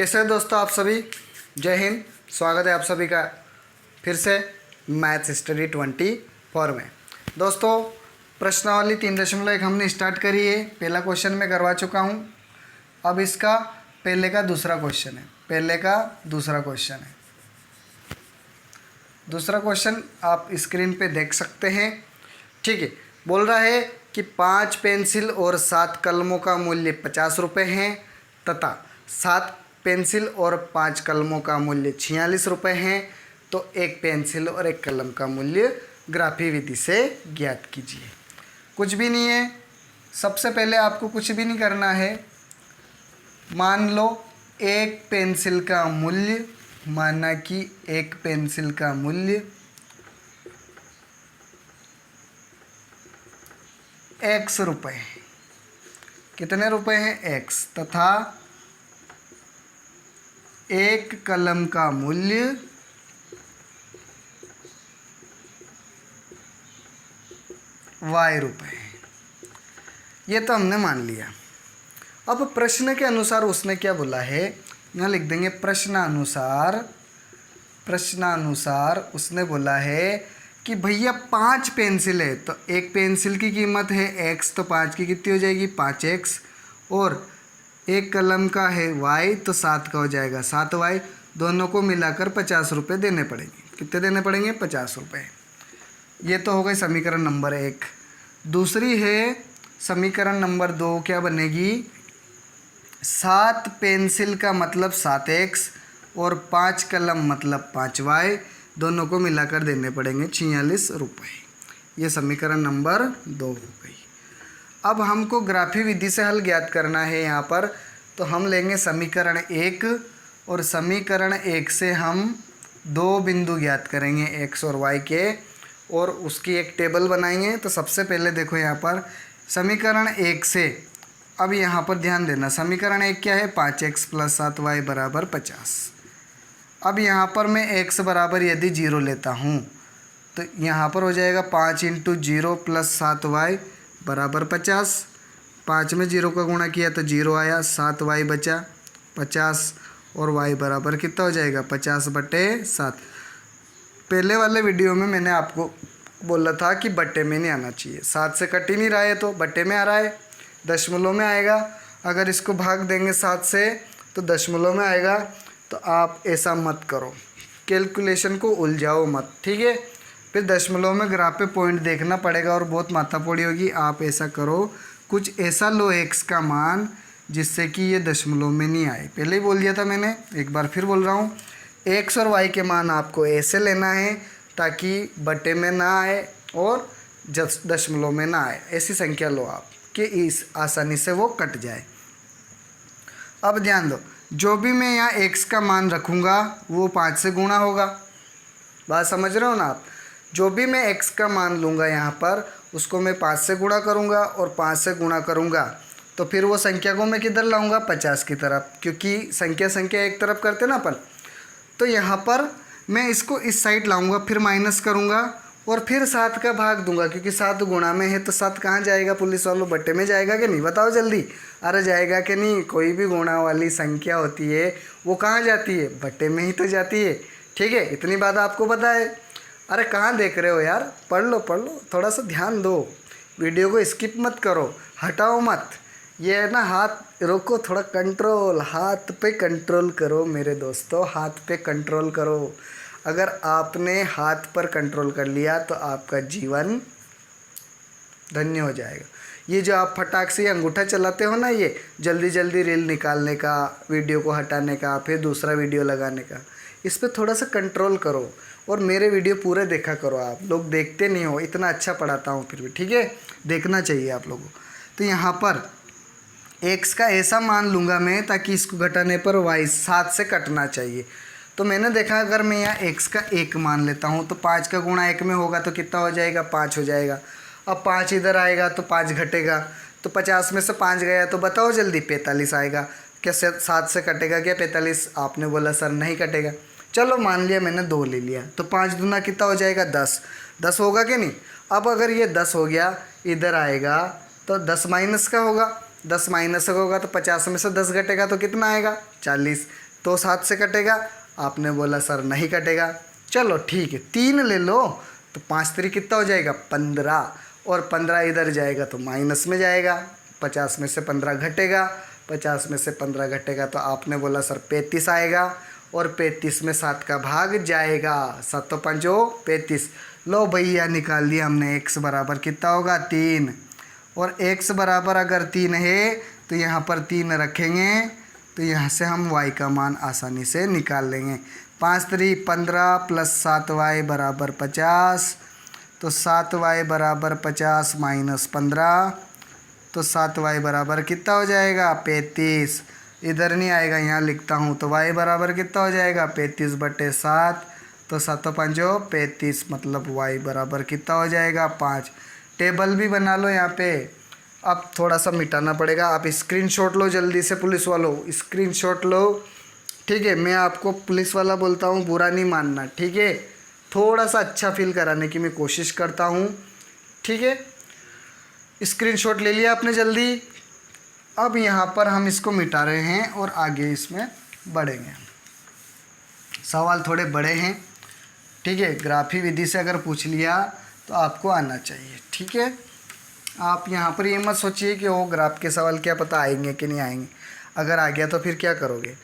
कैसे हैं दोस्तों आप सभी। जय हिंद। स्वागत है आप सभी का फिर से मैथ्स स्टडी 24 में। दोस्तों प्रश्नावली 3.1 हमने स्टार्ट करी है। पहला क्वेश्चन मैं करवा चुका हूँ। अब इसका पहले का दूसरा क्वेश्चन है। दूसरा क्वेश्चन आप स्क्रीन पे देख सकते हैं। ठीक है, बोल रहा है कि 5 पेंसिल और 7 कलमों का मूल्य 50 रुपये है तथा 7 पेंसिल और 5 कलमों का मूल्य 46 रुपये हैं। तो एक पेंसिल और एक कलम का मूल्य ग्राफी विधि से ज्ञात कीजिए। कुछ भी नहीं है, सबसे पहले आपको कुछ भी नहीं करना है। मान लो एक पेंसिल का मूल्य, माना कि एक पेंसिल का मूल्य x रुपये है। कितने रुपए हैं? x। तथा एक कलम का मूल्य y रुपये है। ये तो हमने मान लिया। अब प्रश्न के अनुसार उसने क्या बोला है, यहाँ लिख देंगे प्रश्नानुसार उसने बोला है कि भैया 5 पेंसिल है तो एक पेंसिल की कीमत है x, तो 5 की कितनी हो जाएगी 5x, और एक कलम का है y तो 7 का हो जाएगा 7y। दोनों को मिलाकर 50 रुपये देने पड़ेंगे। कितने देने पड़ेंगे? 50 रुपये। ये तो हो गई समीकरण नंबर 1। दूसरी है समीकरण नंबर 2। क्या बनेगी? 7 पेंसिल का मतलब 7x और 5 कलम मतलब 5y। दोनों को मिलाकर देने पड़ेंगे 46 रुपये। ये समीकरण नंबर 2 हो गई। अब हमको ग्राफी विधि से हल ज्ञात करना है। यहाँ पर तो हम लेंगे समीकरण 1 और समीकरण 1 से हम 2 बिंदु ज्ञात करेंगे x और y के, और उसकी एक टेबल बनाएंगे। तो सबसे पहले देखो यहाँ पर समीकरण 1 से, अब यहाँ पर ध्यान देना, समीकरण 1 क्या है? 5x + 7y = 50। अब यहाँ पर मैं x बराबर यदि 0 लेता हूँ तो यहाँ पर हो जाएगा 5 × 0 + 7y = 50। 5 में 0 का गुणा किया तो 0 आया, 7y बचा 50, और y बराबर कितना हो जाएगा 50/7। पहले वाले वीडियो में मैंने आपको बोला था कि बट्टे में नहीं आना चाहिए। 7 से कट ही नहीं रहा है तो बट्टे में आ रहा है, दशमलव में आएगा। अगर इसको भाग देंगे 7 से तो दशमलव में आएगा। तो आप ऐसा मत करो, कैलकुलेशन को उलझाओ मत, ठीक है। फिर दशमलव में ग्राफ पे पॉइंट देखना पड़ेगा और बहुत माथापड़ी होगी। आप ऐसा करो, कुछ ऐसा लो x का मान जिससे कि ये दशमलव में नहीं आए। पहले ही बोल दिया था मैंने, एक बार फिर बोल रहा हूँ, x और y के मान आपको ऐसे लेना है ताकि बटे में ना आए और दशमलव में ना आए। ऐसी संख्या लो आप कि इस आसानी से वो कट जाए। अब ध्यान दो, जो भी मैं यहाँ x का मान रखूँगा वो 5 से गुणा होगा। बात समझ रहे हो ना आप? जो भी मैं x का मान लूँगा यहाँ पर उसको मैं 5 से गुणा करूँगा, और 5 से गुणा करूँगा तो फिर वो संख्या को मैं किधर लाऊँगा? 50 की तरफ, क्योंकि संख्या एक तरफ करते ना अपन। तो यहाँ पर मैं इसको इस साइड लाऊँगा, फिर माइनस करूँगा और फिर 7 का भाग दूंगा, क्योंकि 7 गुणा में है तो 7 कहाँ जाएगा पुलिस वालों? बट्टे में जाएगा कि नहीं? बताओ जल्दी। अरे जाएगा कि नहीं? कोई भी गुणा वाली संख्या होती है वो कहाँ जाती है? बट्टे में ही तो जाती है, ठीक है। इतनी बात आपको पता है। अरे कहाँ देख रहे हो यार? पढ़ लो, थोड़ा सा ध्यान दो, वीडियो को स्किप मत करो, हटाओ मत। ये है ना, हाथ रोको, थोड़ा कंट्रोल, हाथ पे कंट्रोल करो मेरे दोस्तों, हाथ पे कंट्रोल करो। अगर आपने हाथ पर कंट्रोल कर लिया तो आपका जीवन धन्य हो जाएगा। ये जो आप फटाक से अंगूठा चलाते हो ना, ये जल्दी जल्दी रील निकालने का, वीडियो को हटाने का, फिर दूसरा वीडियो लगाने का, इस पर थोड़ा सा कंट्रोल करो। और मेरे वीडियो पूरे देखा करो। आप लोग देखते नहीं हो, इतना अच्छा पढ़ाता हूँ फिर भी, ठीक है, देखना चाहिए आप लोगों। तो यहाँ पर x का ऐसा मान लूँगा मैं ताकि इसको घटाने पर y 7 से कटना चाहिए। तो मैंने देखा अगर मैं यहाँ x का 1 मान लेता हूँ तो 5 का गुणा 1 में होगा तो कितना हो जाएगा? 5 हो जाएगा। अब 5 इधर आएगा तो 5 घटेगा, तो 50 में से 5 गया तो बताओ जल्दी, 45 आएगा। क्या 7 से कटेगा क्या 45? आपने बोला सर नहीं कटेगा। चलो मान लिया मैंने 2 ले लिया, तो 5 दूना कितना हो जाएगा? 10। 10 होगा कि नहीं? अब अगर ये 10 हो गया, इधर आएगा तो 10 माइनस का होगा, 10 माइनस का होगा तो 50 में से 10 घटेगा तो कितना आएगा? 40। तो 7 से कटेगा। आपने बोला सर नहीं कटेगा, चलो ठीक है 3 ले लो, तो 5 3 कितना हो जाएगा 15, और 15 इधर जाएगा तो माइनस में जाएगा, 50 में से 15 घटेगा, 50 में से 15 घटेगा तो आपने बोला सर 35 आएगा, और 35 में 7 का भाग जाएगा, 7 5 35। लो भैया निकाल लिया हमने, x बराबर कितना होगा 3, और x बराबर अगर 3 है तो यहाँ पर 3 रखेंगे, तो यहाँ से हम y का मान आसानी से निकाल लेंगे। 5 3 15 प्लस 7y बराबर 50, तो 7y बराबर 50 माइनस 15, तो 7y बराबर कितना हो जाएगा 35। इधर नहीं आएगा, यहाँ लिखता हूँ, तो y बराबर कितना हो जाएगा 35/7, तो 7 5 35, मतलब y बराबर कितना हो जाएगा 5। टेबल भी बना लो यहाँ पे। अब थोड़ा सा मिटाना पड़ेगा, आप स्क्रीनशॉट लो जल्दी से, पुलिस वालों स्क्रीनशॉट लो, ठीक है। मैं आपको पुलिस वाला बोलता हूँ, बुरा नहीं मानना, ठीक है। थोड़ा सा अच्छा फील कराने की मैं कोशिश करता हूँ, ठीक है। स्क्रीनशॉट ले लिया आपने जल्दी। अब यहाँ पर हम इसको मिटा रहे हैं और आगे इसमें बढ़ेंगे। सवाल थोड़े बड़े हैं, ठीक है। ग्राफी विधि से अगर पूछ लिया तो आपको आना चाहिए, ठीक है। आप यहाँ पर ये मत सोचिए कि वो ग्राफ के सवाल क्या पता आएंगे कि नहीं आएंगे, अगर आ गया तो फिर क्या करोगे।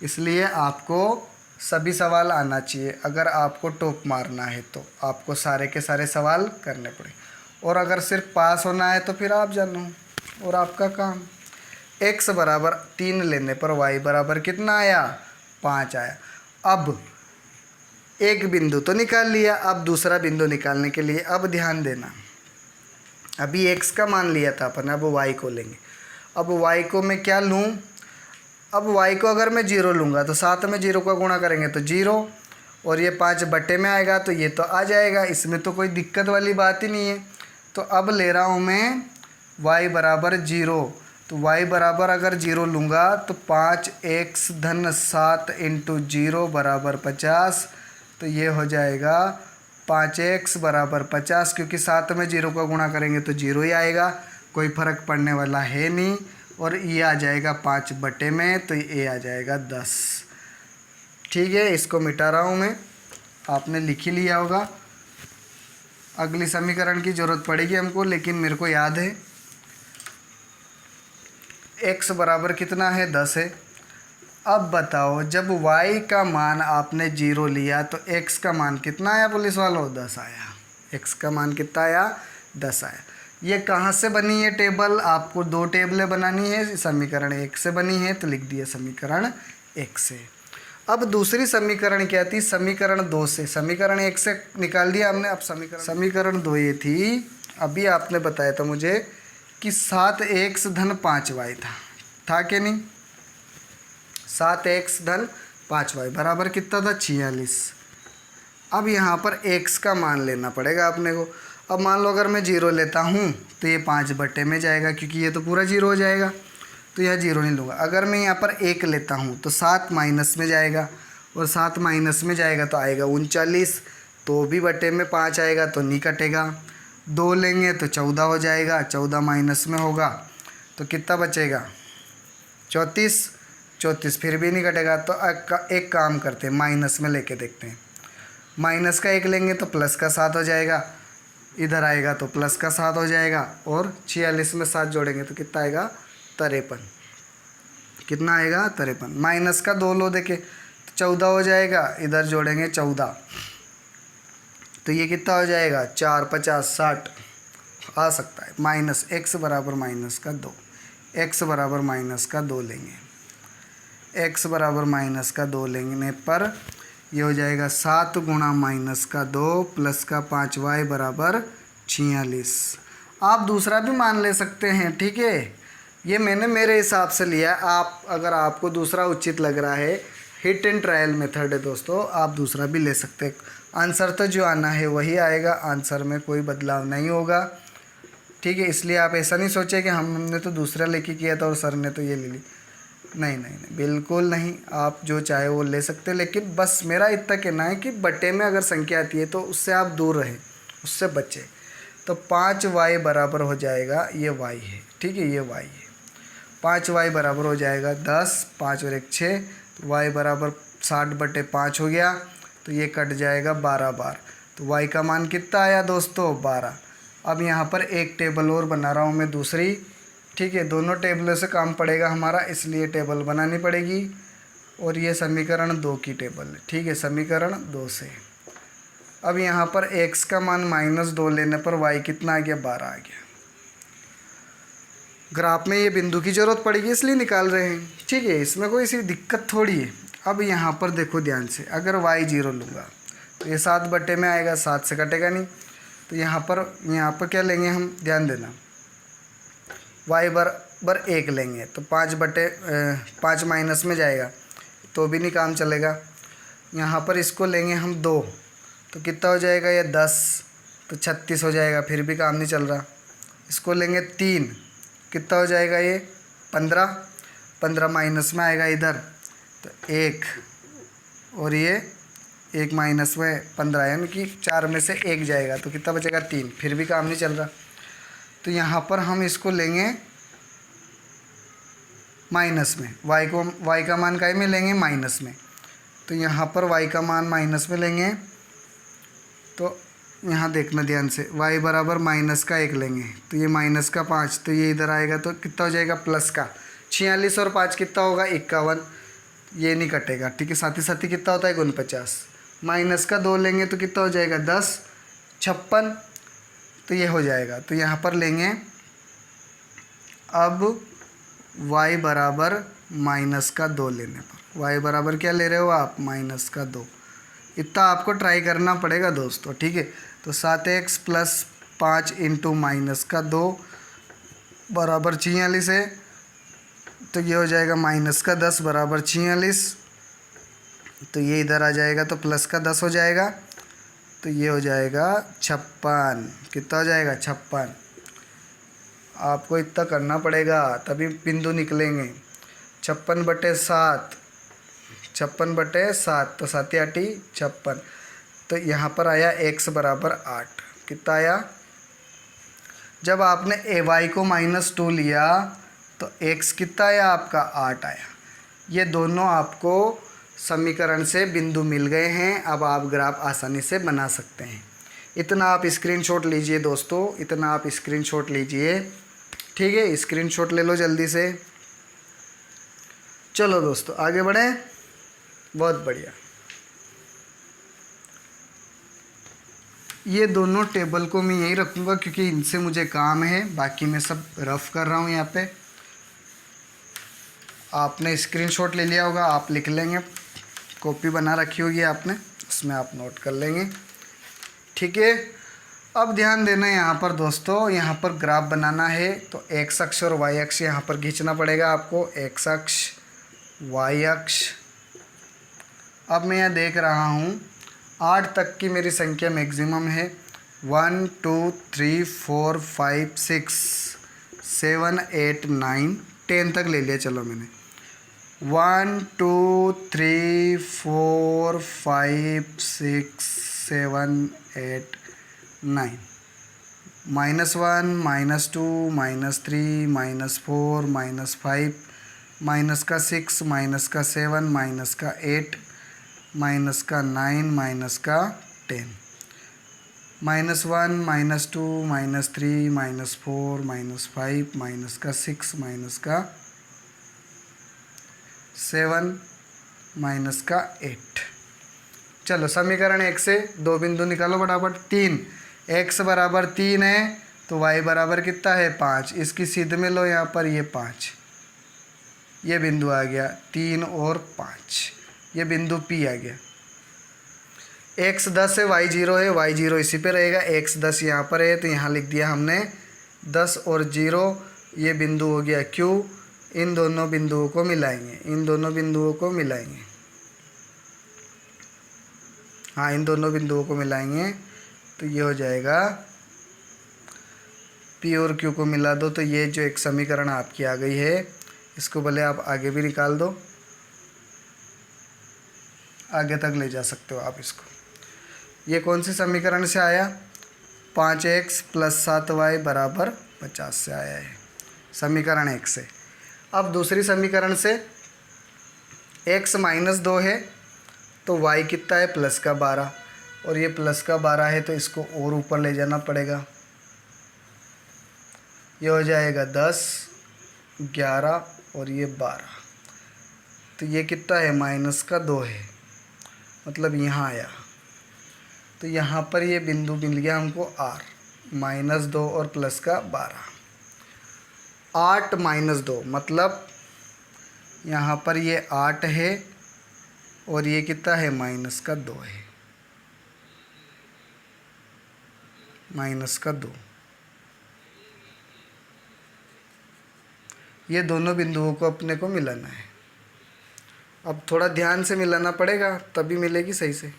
इसलिए आपको सभी सवाल आना चाहिए। अगर आपको टॉप मारना है तो आपको सारे के सारे सवाल करने पड़े, और अगर सिर्फ पास होना है तो फिर आप जानो और आपका काम। x बराबर 3 लेने पर y बराबर कितना आया 5 आया। अब एक बिंदु तो निकाल लिया, अब दूसरा बिंदु निकालने के लिए अब ध्यान देना, अभी x का मान लिया था अपन, अब y को लेंगे। अब y को मैं क्या लूँ, अब y को अगर मैं 0 लूँगा तो 7 में 0 का गुणा करेंगे तो 0, और ये 5 बटे में आएगा तो ये तो आ जाएगा, इसमें तो कोई दिक्कत वाली बात ही नहीं है। तो अब ले रहा हूँ मैं y बराबर 0, तो y बराबर अगर 0 लूँगा तो 5x धन 7 इंटू 0 बराबर 50, तो ये हो जाएगा 5x बराबर 50, क्योंकि 7 में 0 का गुणा करेंगे तो 0 ही आएगा, कोई फ़र्क पड़ने वाला है नहीं। और ये आ जाएगा 5 बटे में, तो ये आ जाएगा 10, ठीक है। इसको मिटा रहा हूँ मैं, आपने लिख ही लिया होगा। अगली समीकरण की ज़रूरत पड़ेगी हमको, लेकिन मेरे को याद है x बराबर कितना है 10 है। अब बताओ जब y का मान आपने 0 लिया तो x का मान कितना आया पुलिस वालों 10 आया। x का मान कितना आया 10 आया। ये कहाँ से बनी है टेबल, आपको 2 टेबलें बनानी है। समीकरण 1 से बनी है तो लिख दिया समीकरण 1 से। अब दूसरी समीकरण क्या थी, समीकरण 2 से। समीकरण 1 से निकाल दिया हमने, अब समीकरण 2 ये थी, अभी आपने बताया था मुझे कि 7x धन 5y था कि नहीं। 7x धन 5y बराबर कितना था 46। अब यहाँ पर x का मान लेना पड़ेगा अपने को। अब मान लो अगर मैं 0 लेता हूँ तो ये 5 बटे में जाएगा, क्योंकि ये तो पूरा 0 हो जाएगा, तो यह 0 नहीं लूँगा। अगर मैं यहाँ पर 1 लेता हूँ तो 7 माइनस में जाएगा, और 7 माइनस में जाएगा तो आएगा 39, तो भी बटे में 5 आएगा तो नहीं कटेगा। 2 लेंगे तो 14 हो जाएगा, 14 माइनस में होगा तो कितना बचेगा 34, 34 फिर भी नहीं कटेगा। तो एक काम करते हैं, माइनस में लेके देखते हैं। माइनस का 1 लेंगे तो प्लस का 7 हो जाएगा, इधर आएगा तो प्लस का 7 हो जाएगा, और 46 में 7 जोड़ेंगे तो कितना आएगा 53। कितना आएगा 53। माइनस का 2 लो देखे तो 14 हो जाएगा, इधर जोड़ेंगे 14 तो ये कितना हो जाएगा 4 50 60 आ सकता है। माइनस x बराबर माइनस का 2, x बराबर माइनस का 2 लेंगे। x बराबर माइनस का 2 लेने पर ये हो जाएगा 7 गुणा माइनस का 2 प्लस का 5y बराबर 46। आप दूसरा भी मान ले सकते हैं, ठीक है। ये मैंने मेरे हिसाब से लिया, आप अगर आपको दूसरा उचित लग रहा है, हिट एंड ट्रायल मेथड है दोस्तों, आप दूसरा भी ले सकते हैं। आंसर तो जो आना है वही आएगा, आंसर में कोई बदलाव नहीं होगा, ठीक है। इसलिए आप ऐसा नहीं सोचे कि हमने तो दूसरा लेके किया था और सर ने तो ये ले ली। नहीं नहीं नहीं, बिल्कुल नहीं, आप जो चाहे वो ले सकते हैं। लेकिन बस मेरा इतना कहना है कि बटे में अगर संख्या आती है तो उससे आप दूर रहें, उससे बचें। तो 5y बराबर हो जाएगा, ये y है, ठीक है, ये y है। 5y बराबर हो जाएगा 10, 5 और 1 6, y बराबर 60/5 हो गया, तो ये कट जाएगा 12 बार। तो y का मान कितना आया दोस्तों? 12। अब यहाँ पर एक टेबल और बना रहा हूँ मैं दूसरी, ठीक है। दोनों टेबलों से काम पड़ेगा हमारा, इसलिए टेबल बनानी पड़ेगी। और ये समीकरण 2 की टेबल है, ठीक है, समीकरण 2 से। अब यहाँ पर x का मान -2 लेने पर y कितना आ गया? 12 आ गया। ग्राफ में ये बिंदु की ज़रूरत पड़ेगी इसलिए निकाल रहे हैं, ठीक है, इसमें कोई सी दिक्कत थोड़ी है। अब यहाँ पर देखो ध्यान से, अगर y 0 लूँगा तो ये 7 बटे में आएगा, 7 से कटेगा नहीं। तो यहाँ पर क्या लेंगे हम? ध्यान देना, y बराबर 1 लेंगे तो 5 माइनस में जाएगा तो भी नहीं काम चलेगा। यहाँ पर इसको लेंगे हम 2 तो कितना हो जाएगा? ये 10 तो 36 हो जाएगा, फिर भी काम नहीं चल रहा। इसको लेंगे 3, कितना हो जाएगा? ये 15 माइनस में आएगा इधर तो 1, और ये 1 माइनस में 15, यानी कि 4 में से 1 जाएगा तो कितना बचेगा? 3, फिर भी काम नहीं चल रहा। तो यहाँ पर हम इसको लेंगे माइनस में, y का मान काय में लेंगे? माइनस में। तो यहाँ पर y का मान माइनस में लेंगे तो यहाँ देखना ध्यान से, y बराबर -1 लेंगे तो ये -5, तो ये इधर आएगा तो कितना हो जाएगा? प्लस का 46 और 5 कितना होगा? 51, ये नहीं कटेगा, ठीक है। साथ ही कितना होता है? 49। -2 लेंगे तो कितना हो जाएगा? 10, 56, तो ये हो जाएगा। तो यहाँ पर लेंगे अब y बराबर -2 लेने पर, y बराबर क्या ले रहे हो आप? -2। इतना आपको ट्राई करना पड़ेगा दोस्तों, ठीक है। तो 7x + 5 × -2 बराबर 46 है, तो ये हो जाएगा -10 बराबर 46, तो ये इधर आ जाएगा तो +10 हो जाएगा, तो ये हो जाएगा 56। कितना हो जाएगा? 56। आपको इतना करना पड़ेगा तभी बिंदु निकलेंगे। 56/7, 56/7 तो 7 × 8 = 56। तो यहाँ पर आया x बराबर 8। कितना आया? जब आपने y को -2 लिया तो x कितना आया आपका? 8 आया। ये दोनों आपको समीकरण से बिंदु मिल गए हैं। अब आप ग्राफ आसानी से बना सकते हैं। इतना आप स्क्रीनशॉट लीजिए दोस्तों, इतना आप स्क्रीनशॉट लीजिए, ठीक है। स्क्रीनशॉट ले लो जल्दी से। चलो दोस्तों आगे बढ़ें। बहुत बढ़िया। ये दोनों टेबल को मैं यहीं रखूँगा क्योंकि इनसे मुझे काम है, बाकी मैं सब रफ कर रहा हूँ यहाँ पे। आपने स्क्रीनशॉट ले लिया होगा, आप लिख लेंगे, कॉपी बना रखी होगी आपने, उसमें आप नोट कर लेंगे, ठीक है। अब ध्यान देना यहाँ पर दोस्तों, यहाँ पर ग्राफ बनाना है तो x अक्ष और y अक्ष यहाँ पर खींचना पड़ेगा आपको। x अक्ष, y अक्ष। अब मैं यहाँ देख रहा हूँ 8 तक की मेरी संख्या मैक्सिमम है। 1 2 3 4 5 6 7 8 9 10 तक ले लिया। चलो मैंने 1 2 3 4 5 6 7 8 9 -1 -2 -3 -4 -5 -6 -7 -8 -9 -10 -1 -2 -3 -4 -5 -6 -7 -8। चलो समीकरण 1 से 2 बिंदु निकालो फटाफट। 3, x बराबर 3 है तो y बराबर कितना है? 5। इसकी सीध में लो यहाँ पर, ये 5, ये बिंदु आ गया। 3 और 5, ये बिंदु P आ गया। x 10 है, y 0 है, y 0 इसी पे रहेगा। x 10 यहाँ पर है तो यहाँ लिख दिया हमने 10 और 0, ये बिंदु हो गया Q। इन दोनों बिंदुओं को मिलाएंगे, इन दोनों बिंदुओं को मिलाएंगे, हाँ इन दोनों बिंदुओं को मिलाएंगे तो ये हो जाएगा P और Q को मिला दो तो ये जो एक समीकरण आपकी आ गई है, इसको भले आप आगे भी निकाल दो, आगे तक ले जा सकते हो आप इसको। ये कौन सी समीकरण से आया? 5x + 7y बराबर 50 से आया है, समीकरण 1 से। अब दूसरी समीकरण से x -2 है तो y कितना है +12, और ये +12 है तो इसको और ऊपर ले जाना पड़ेगा। ये हो जाएगा 10, 11 और ये 12, तो ये कितना है -2 है, मतलब यहाँ आया। तो यहाँ पर ये बिंदु मिल गया हमको r, -2 और +12, 8 -2, मतलब यहाँ पर ये 8 है और ये कितना है -2 है, -2। ये दोनों बिंदुओं को अपने को मिलाना है। अब थोड़ा ध्यान से मिलाना पड़ेगा तभी मिलेगी सही से,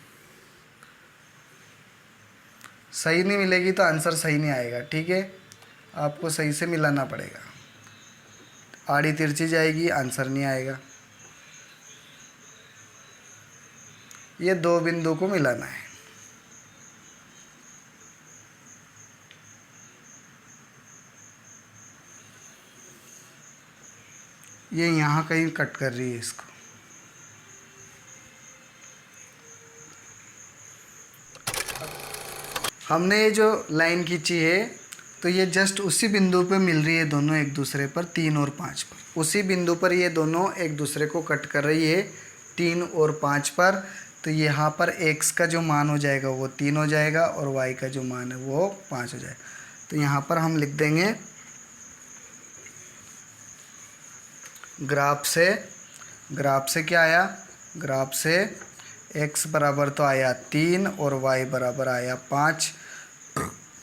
सही नहीं मिलेगी तो आंसर सही नहीं आएगा। ठीक है, आपको सही से मिलाना पड़ेगा, आड़ी तिरछी जाएगी आंसर नहीं आएगा। ये दो बिंदु को मिलाना है। ये यहाँ कहीं कट कर रही है इसको। हमने ये जो लाइन खींची है तो ये जस्ट उसी बिंदु पे मिल रही है, दोनों एक दूसरे पर 3 और 5 पर। उसी बिंदु पर ये दोनों एक दूसरे को कट कर रही है 3 और 5 पर। तो यहाँ पर x का जो मान हो जाएगा वो 3 हो जाएगा और y का जो मान है वो 5 हो जाएगा। तो यहाँ पर हम लिख देंगे ग्राफ से क्या आया, ग्राफ से x बराबर तो आया 3 और y बराबर आया 5।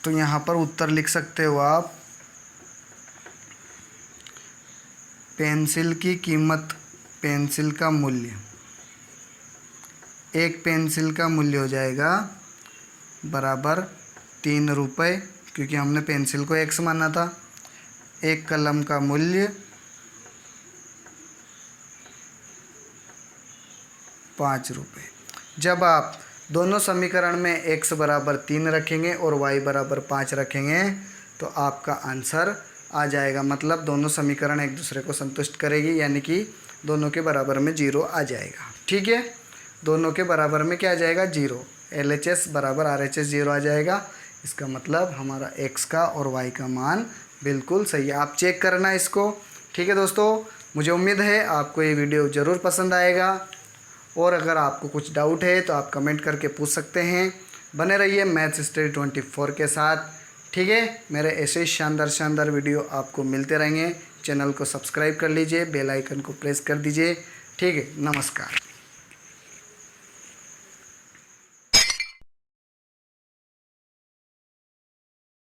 तो यहाँ पर उत्तर लिख सकते हो आप, पेंसिल की कीमत, पेंसिल का मूल्य, एक पेंसिल का मूल्य हो जाएगा बराबर 3 रुपये, क्योंकि हमने पेंसिल को x माना था। एक कलम का मूल्य 5 रुपये। जब आप दोनों समीकरण में x बराबर 3 रखेंगे और y बराबर 5 रखेंगे तो आपका आंसर आ जाएगा, मतलब दोनों समीकरण एक दूसरे को संतुष्ट करेगी, यानी कि दोनों के बराबर में 0 आ जाएगा। ठीक है, दोनों के बराबर में क्या आ जाएगा 0, LHS बराबर RHS 0 आ जाएगा। इसका मतलब हमारा x का और y का मान बिल्कुल सही है। आप चेक करना इसको। ठीक है दोस्तों, मुझे उम्मीद है आपको ये वीडियो ज़रूर पसंद आएगा, और अगर आपको कुछ डाउट है तो आप कमेंट करके पूछ सकते हैं। बने रहिए मैथ्स स्टडी 24 के साथ। ठीक है, मेरे ऐसे शानदार वीडियो आपको मिलते रहेंगे। चैनल को सब्सक्राइब कर लीजिए, बेल आइकन को प्रेस कर दीजिए। ठीक है, नमस्कार।